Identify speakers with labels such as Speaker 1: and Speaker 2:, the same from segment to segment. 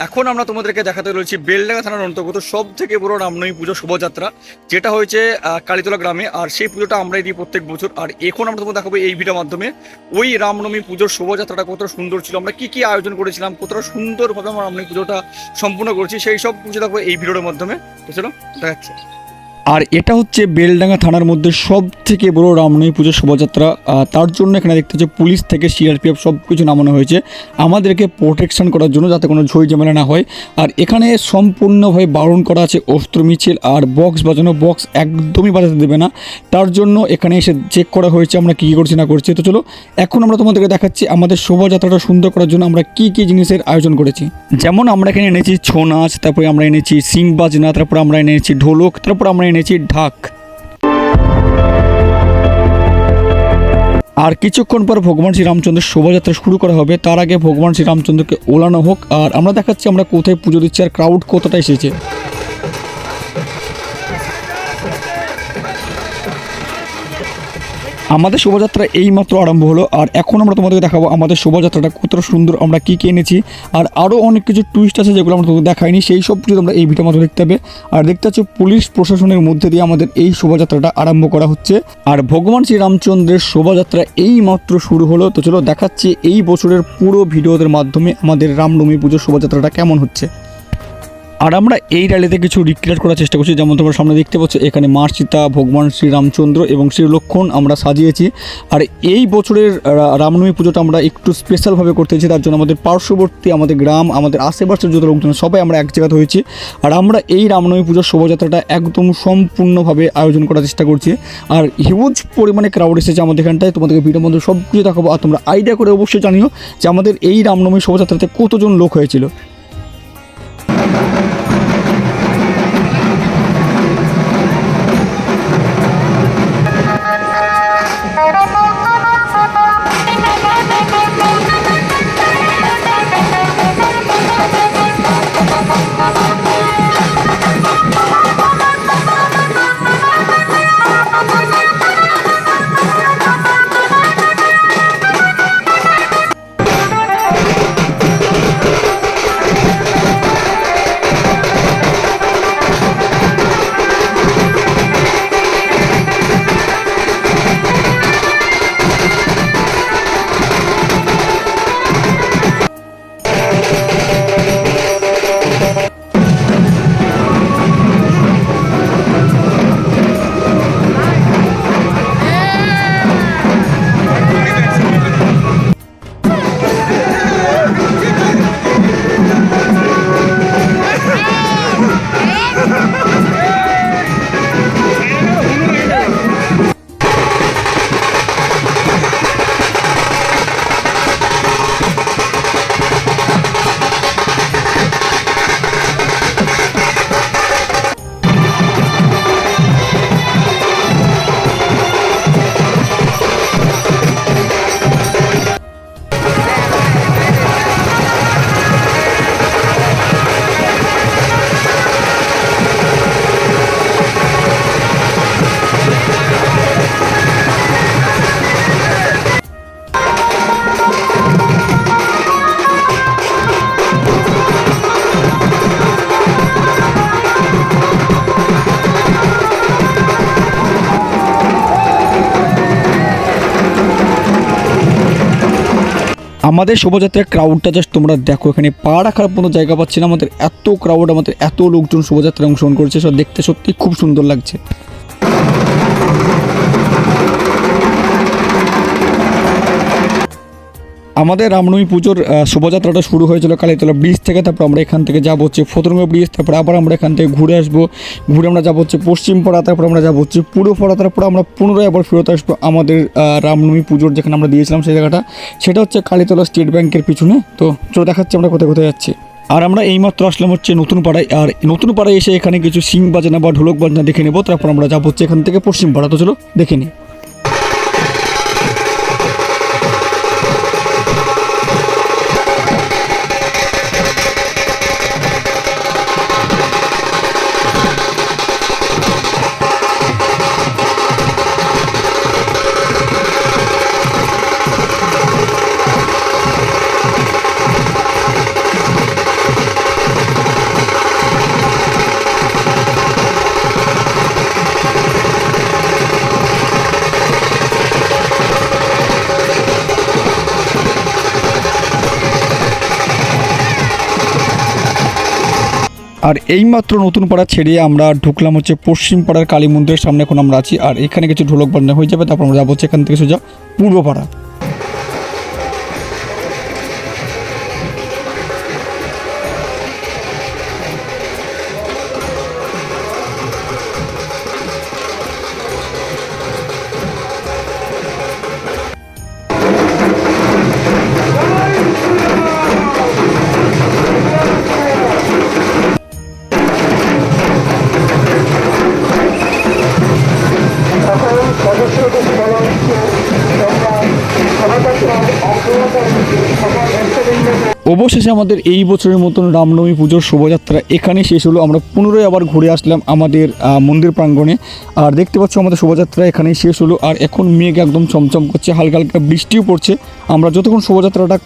Speaker 1: এখন আমরা তোমাদেরকে দেখাতে চলেছি বেলডাঙ্গা থানার অন্তর্গত সব থেকে বড় রামনবমী পুজো শোভাযাত্রা, যেটা হয়েছে কালীতলা গ্রামে। আর সেই পুজোটা আমরাই দিই প্রত্যেক বছর। আর এখন আমরা তোমাদের দেখাবো এই ভিডিওর মাধ্যমে ওই রামনবমী পুজোর শোভাযাত্রাটা কতটা সুন্দর ছিল, আমরা কি কি আয়োজন করেছিলাম, কতটা সুন্দরভাবে আমরা রামনবমী পুজোটা সম্পূর্ণ করেছি, সেই সব পুজো দেখবো এই ভিডিওর মাধ্যমে। তো চলো দেখাচ্ছি। আর এটা হচ্ছে বেলডাঙ্গা থানার মধ্যে সব থেকে বড় রামনবমী পুজোর শোভাযাত্রা। তার জন্য এখানে দেখতে হচ্ছে পুলিশ থেকে সিআরপিএফ সব কিছু নামানো হয়েছে আমাদেরকে প্রোটেকশন করার জন্য, যাতে কোনো ঝই ঝামেলা না হয়। আর এখানে সম্পূর্ণভাবে বারণ করা আছে অস্ত্র মিছিল আর বক্স বাজানো, বক্স একদমই বাজাতে দেবে না। তার জন্য এখানে এসে চেক করা হয়েছে আমরা কী করছি না করছি। তো চলো এখন আমরা তোমাদেরকে দেখাচ্ছি আমাদের শোভাযাত্রাটা সুন্দর করার জন্য আমরা কি কি জিনিসের আয়োজন করেছি। যেমন আমরা এখানে এনেছি ছৌ নাচ, তারপরে আমরা এনেছি সিং বাজনা, তারপর আমরা এনেছি ঢোলক, তারপর আমরা এনেছি ঢাক। আর কিছুক্ষণ পর ভগবান শ্রীরামচন্দ্রের শোভাযাত্রা শুরু করা হবে। তার আগে ভগবান শ্রীরামচন্দ্রকে ওলানো হোক। আর আমরা দেখাচ্ছি আমরা কোথায় পুজো দিচ্ছি আর ক্রাউড কতটা এসেছে। আমাদের শোভাযাত্রা এইমাত্র আরম্ভ হলো। আর এখন আমরা তোমাদেরকে দেখাবো আমাদের শোভাযাত্রাটা কতটা সুন্দর, আমরা কী কী এনেছি। আর আরও অনেক কিছু টুইস্ট আছে যেগুলো আমরা তোমাদের দেখাইনি, সেই সব কিছু তোমরা এই ভিডিওর মাধ্যমে দেখতে হবে। আর দেখতে পাচ্ছ পুলিশ প্রশাসনের মধ্যে দিয়ে আমাদের এই শোভাযাত্রাটা আরম্ভ করা হচ্ছে। আর ভগবান শ্রীরামচন্দ্রের শোভাযাত্রা এইমাত্র শুরু হলো। তো চলো দেখাচ্ছি এই বছরের পুরো ভিডিওদের মাধ্যমে আমাদের রামনবমী পুজোর শোভাযাত্রাটা কেমন হচ্ছে। আর আমরা এই র্যালিতে কিছু রিক্রিয়েট করার চেষ্টা করছি। যেমন তোমরা সামনে দেখতে পাচ্ছ এখানে মা সীতা, ভগবান শ্রীরামচন্দ্র এবং শ্রী লক্ষণ আমরা সাজিয়েছি। আর এই বছরের রামনবমী পুজোটা আমরা একটু স্পেশালভাবে করতেছি। তার জন্য আমাদের পার্শ্ববর্তী আমাদের গ্রাম, আমাদের আশেপাশের যত লোকজন সবাই আমরা এক জায়গাতে হয়েছি। আর আমরা এই রামনবমী পুজোর শোভাযাত্রাটা একদম সম্পূর্ণভাবে আয়োজন করার চেষ্টা করছি। আর হিউজ পরিমাণে ক্রাউড এসেছে আমাদের এখানটায়। তোমাদেরকে ভিডিওর মধ্যে সব কিছু দেখাবো। আর তোমরা আইডিয়া করে অবশ্যই জানিও যে আমাদের এই রামনবমী শোভাযাত্রাতে কতজন লোক হয়েছিল। আমাদের শোভাযাত্রার ক্রাউডটা জাস্ট তোমরা দেখো, এখানে পা রাখার কোনো জায়গা পাচ্ছি না। আমাদের এত ক্রাউড, আমাদের এত লোকজন শোভাযাত্রায় অংশগ্রহণ করেছে, সব দেখতে সত্যি খুব সুন্দর লাগছে। আমাদের রামনবমী পুজোর শোভাযাত্রাটা শুরু হয়েছিল কালীতলা ব্রিজ থেকে। তারপর আমরা এখান থেকে যাবো হচ্ছে ফতরঙ্গা ব্রিজ, তারপর আবার আমরা এখান থেকে ঘুরে আসবো। ঘুরে আমরা যাবো হচ্ছে পশ্চিমপাড়া, তারপর আমরা যাবো হচ্ছে পূর্বপাড়া, তারপর আমরা পুনরায় আবার ফেরত আসবো আমাদের রামনবমী পুজোর যেখানে আমরা দিয়েছিলাম সেই জায়গাটা, সেটা হচ্ছে কালীতলা স্টেট ব্যাংকের পিছনে। তো চলো দেখাচ্ছি আমরা কোথায় কোথায় যাচ্ছি। আর আমরা এইমাত্র আসলাম হচ্ছে নতুন পাড়ায়। আর নতুন পাড়ায় এসে এখানে কিছু সিং বাজনা বা ঢোলক বাজনা দেখে নেবো। তারপর আমরা যাবো হচ্ছে এখান থেকে পশ্চিমপাড়া। তো চলো দেখে নিই। আর এইমাত্র নতুন পাড়া ছেড়ে আমরা ঢুকলাম হচ্ছে পশ্চিম পাড়ার কালী মন্দিরের সামনে এখন আমরা আছি। আর এখানে কিছু ঢোলক বাজনা হয়ে যাবে, তারপর আমরা যাবো হচ্ছে এখান থেকে সোজা পূর্ব পাড়া। অবশেষে আমাদের এই বছরের মতন রামনবমী পুজোর শোভাযাত্রা এখানে শেষ হলো। আমরা পুনরায় আবার ঘুরে আসলাম আমাদের মন্দির প্রাঙ্গণে। আর দেখতে পাচ্ছ আমাদের শোভাযাত্রা এখানেই শেষ হলো। আর এখন মেঘ একদম চমচম করছে, হালকা হালকা বৃষ্টিও পড়ছে। আমরা যতক্ষণ শোভাযাত্রাটা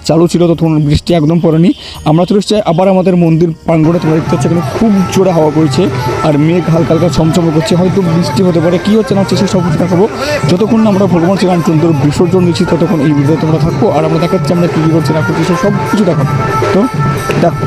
Speaker 1: চালু ছিল ততক্ষণ বৃষ্টি একদম পড়েনি। আমরা চলে এসেছি আবার আমাদের মন্দির প্রাঙ্গণে। তোমরা দেখতে পাচ্ছ এখানে খুব জোরে হাওয়া বইছে আর মেঘ হালকা হালকা চমচমে করছে, হয়তো বৃষ্টি হতে পারে। কী হচ্ছে না হচ্ছে সেই সব কিছু দেখাবো। যতক্ষণ না আমরা ভগবান শ্রীরামচন্দ্র বিসর্জন দিচ্ছি ততক্ষণ এই ভিডিও তোমরা থাকবো। আর আমরা দেখাচ্ছি আমরা কী কী করছি না করছি সব কিছু দেখাবো। তো দেখো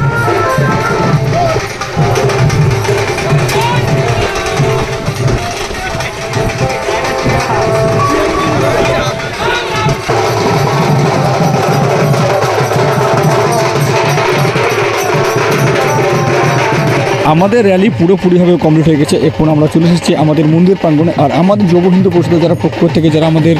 Speaker 1: আমাদের র্যালি পুরোপুরিভাবে কমপ্লিট হয়ে গেছে। এখন আমরা চলে এসেছি আমাদের মন্দির প্রাঙ্গণে। আর আমাদের যোগ হিন্দু পরিষদের যারা পক্ষ থেকে যারা আমাদের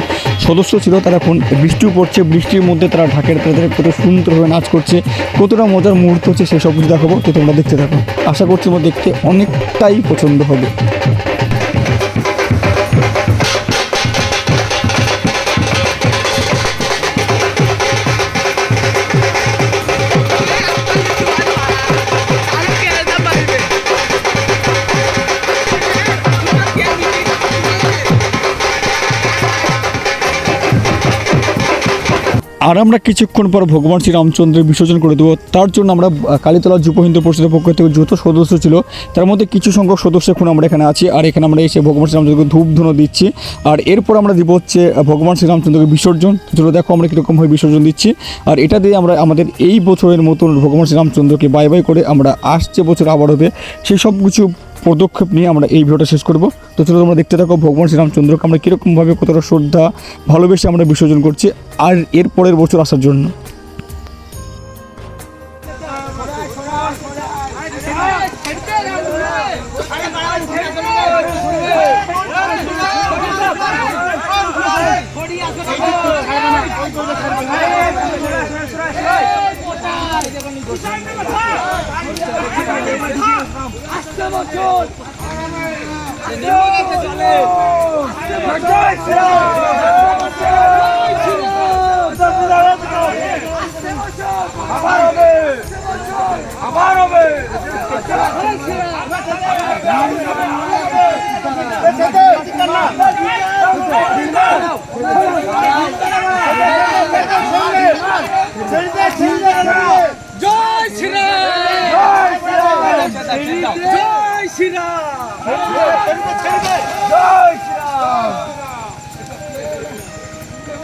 Speaker 1: সদস্য ছিল তারা এখন বৃষ্টিও পড়ছে, বৃষ্টির মধ্যে তারা ঢাকের তাদের কত সুন্দরভাবে নাচ করছে, কতটা মজার মুহূর্ত হচ্ছে সেসব কিছু দেখাবো। তো তোমরা দেখতে থাকো, আশা করছি তোমার দেখতে অনেকটাই পছন্দ হবে। আর আমরা কিছুক্ষণ পর ভগবান শ্রীরামচন্দ্রের বিসর্জন করে দেবো। তার জন্য আমরা কালীতলা যুব হিন্দু পরিষদের পক্ষ থেকে যত সদস্য ছিল তার মধ্যে কিছু সংখ্যক সদস্য এখন আমরা এখানে আছি। আর এখানে আমরা এসে ভগবান শ্রীরামচন্দ্রকে ধূপ ধুনো দিচ্ছি। আর এরপর আমরা দিব হচ্ছে ভগবান শ্রীরামচন্দ্রকে বিসর্জন। চলো দেখো আমরা কীরকমভাবে বিসর্জন দিচ্ছি। আর এটা দিয়ে আমরা আমাদের এই বছরের মতন ভগবান শ্রীরামচন্দ্রকে বাই বাই করে আমরা আসছে বছর আবার হবে সেই সব কিছু পদক্ষেপ নিয়ে আমরা এই ভিডিওটা শেষ করব। তো চলো তোমরা দেখতে থাকো ভগবান শ্রীরামচন্দ্রকে আমরা কীরকমভাবে কতটা শ্রদ্ধা ভালোবেসে আমরা বিসর্জন করছি আর এর পরের বছর আসার জন্য।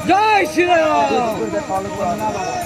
Speaker 2: জয় শ্রীরাম।